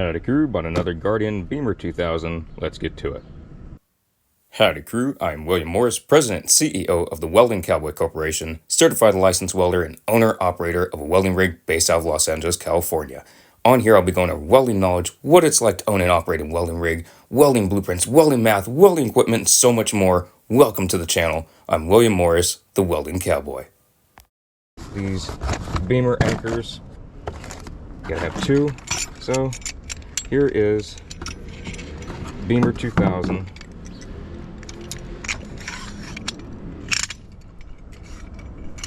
Howdy crew, bought another Guardian Beamer 2000. Let's get to it. Howdy crew, I'm William Morris, President and CEO of the Welding Cowboy Corporation, certified licensed welder and owner-operator of a welding rig based out of Los Angeles, California. On here I'll be going over welding knowledge, what it's like to own and operate a welding rig, welding blueprints, welding math, welding equipment, and so much more. Welcome to the channel. I'm William Morris, the Welding Cowboy. These Beamer anchors, gotta have two, so here is Beamer 2000.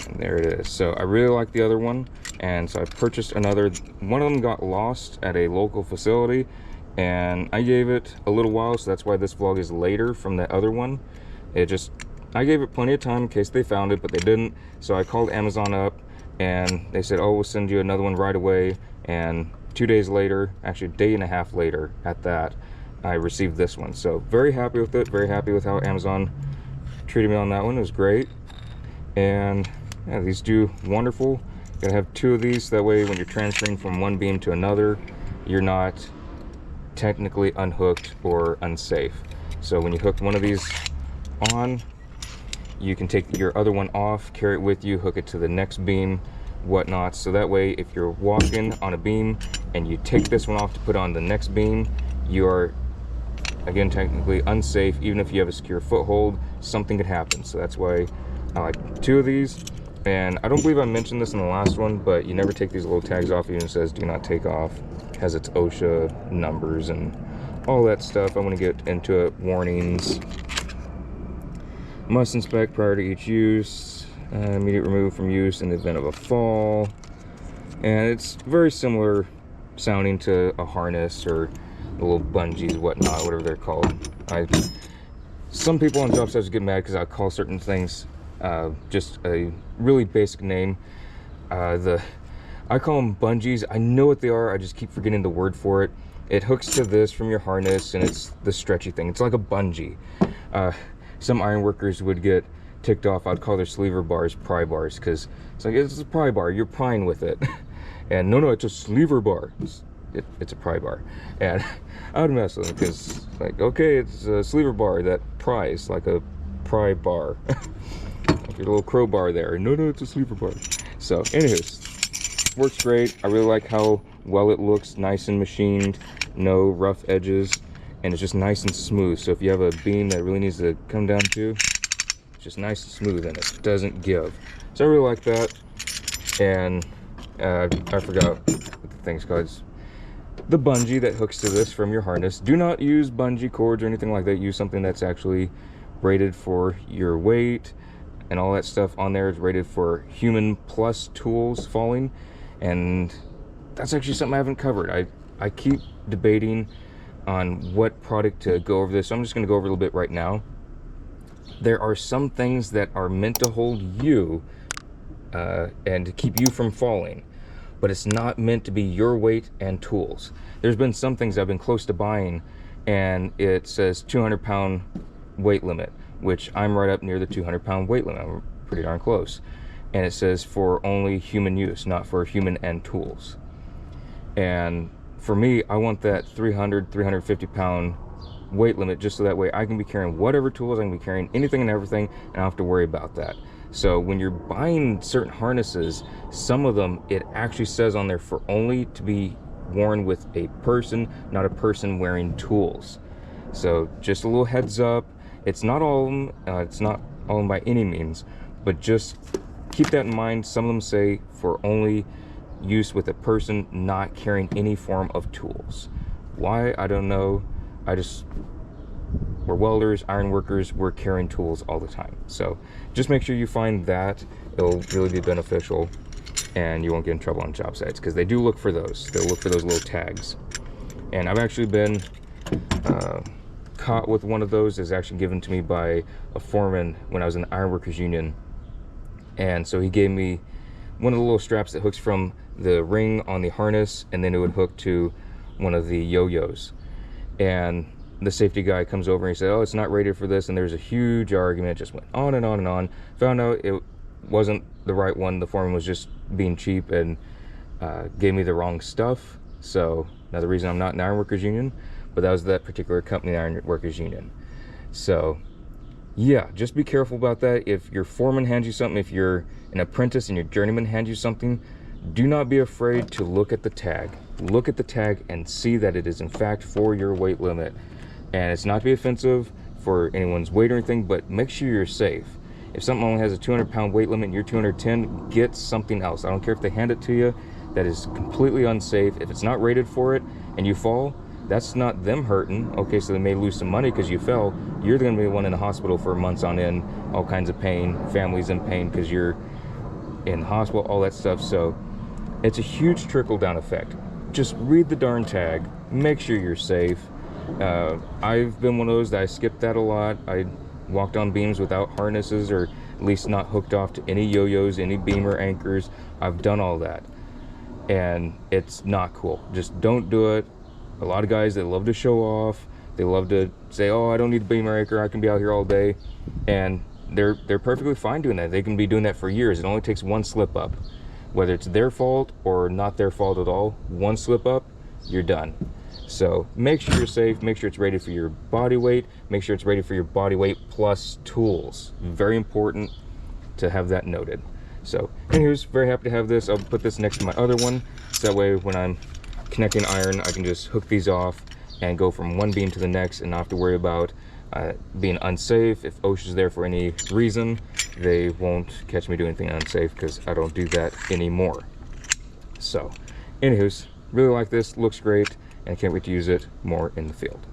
And there it is. So I really like the other one, and so I purchased another. One of them got lost at a local facility, and I gave it a little while, so that's why this vlog is later from the other one. I gave it plenty of time in case they found it, but they didn't. So I called Amazon up, and they said, oh, we'll send you another one right away. And 2 days later, actually a day and a half later at that, I received this one. So very happy with it, very happy with how Amazon treated me on that one. It was great. And yeah, these do wonderful. You gotta have two of these, that way when you're transferring from one beam to another, you're not technically unhooked or unsafe. So when you hook one of these on, you can take your other one off, carry it with you, hook it to the next beam, whatnot. So that way, if you're walking on a beam and you take this one off to put on the next beam, you are, again, technically unsafe. Even if you have a secure foothold, something could happen. So that's why I like two of these. And I don't believe I mentioned this in the last one, but you never take these little tags off. It even says do not take off. It has its OSHA numbers and all that stuff. I want to get into it. Warnings. Must inspect prior to each use. Immediate removal from use in the event of a fall. And it's very similar sounding to a harness or the little bungees, whatnot, whatever they're called. Some people on job sites get mad because I call certain things just a really basic name. I call them bungees. I know what they are, I just keep forgetting the word for it. It hooks to this from your harness, and it's the stretchy thing. It's like a bungee. Some iron workers would get ticked off. I'd call their sleever bars pry bars, because it's like, it's a pry bar, you're prying with it. And no, it's a sleever bar. It's a pry bar. And I would mess with them because, like, okay, it's a sleever bar that pries like a pry bar. Like your little crowbar there. No, it's a sleever bar. So, anywho, works great. I really like how well it looks, nice and machined, no rough edges, and it's just nice and smooth. So if you have a beam that really needs to come down to, it's just nice and smooth and it doesn't give. So I really like that. And I forgot what the thing's called. It's the bungee that hooks to this from your harness. Do not use bungee cords or anything like that. Use something that's actually rated for your weight, and all that stuff on there is rated for human plus tools falling. And that's actually something I haven't covered. I keep debating on what product to go over this, so I'm just going to go over a little bit right now. There are some things that are meant to hold you and to keep you from falling, but it's not meant to be your weight and tools. There's been some things I've been close to buying, and it says 200-pound weight limit, which I'm right up near the 200-pound weight limit. I'm pretty darn close. And it says for only human use, not for human and tools. And for me, I want that 350-pound weight limit, just so that way I can be carrying whatever tools, I can be carrying anything and everything, and I don't have to worry about that. So when you're buying certain harnesses, some of them, it actually says on there for only to be worn with a person, not a person wearing tools. So just a little heads up. It's not all of them, it's not all of them by any means, but just keep that in mind. Some of them say for only use with a person not carrying any form of tools. Why? I don't know. We're welders, iron workers, we're carrying tools all the time. So just make sure you find that. It'll really be beneficial, and you won't get in trouble on job sites, because they do look for those. They'll look for those little tags. And I've actually been caught with one of those. Is actually given to me by a foreman when I was in the Iron Workers Union. And so he gave me one of the little straps that hooks from the ring on the harness, and then it would hook to one of the yo-yos. And the safety guy comes over and he said, oh, it's not rated for this. And there's a huge argument, just went on and on and on. Found out it wasn't the right one. The foreman was just being cheap and gave me the wrong stuff. So another reason I'm not in the Iron Workers Union, but that was that particular company, the Iron Workers Union. So yeah, just be careful about that. If your foreman hands you something, if you're an apprentice and your journeyman hands you something, do not be afraid to look at the tag. Look at the tag and see that it is in fact for your weight limit. And it's not to be offensive for anyone's weight or anything, but make sure you're safe. If something only has a 200-pound weight limit and you're 210, get something else. I don't care if they hand it to you. That is completely unsafe. If it's not rated for it and you fall, that's not them hurting. Okay, so they may lose some money because you fell. You're going to be the one in the hospital for months on end, all kinds of pain, families in pain because you're in the hospital, all that stuff. So it's a huge trickle-down effect. Just read the darn tag. Make sure you're safe. I've been one of those that I skipped that a lot. I walked on beams without harnesses, or at least not hooked off to any yo-yos, any beam or anchors. I've done all that, and it's not cool. Just don't do it. A lot of guys, they love to show off. They love to say, oh, I don't need a beam or anchor, I can be out here all day. And they're perfectly fine doing that. They can be doing that for years. It only takes one slip up. Whether it's their fault or not their fault at all, one slip up, you're done. So make sure you're safe, make sure it's rated for your body weight, make sure it's rated for your body weight plus tools. Very important to have that noted. So anyways, very happy to have this. I'll put this next to my other one, so that way when I'm connecting iron, I can just hook these off and go from one beam to the next and not have to worry about being unsafe. If OSHA's there for any reason, they won't catch me doing anything unsafe because I don't do that anymore. So anyways, really like this, looks great, and can't wait to use it more in the field.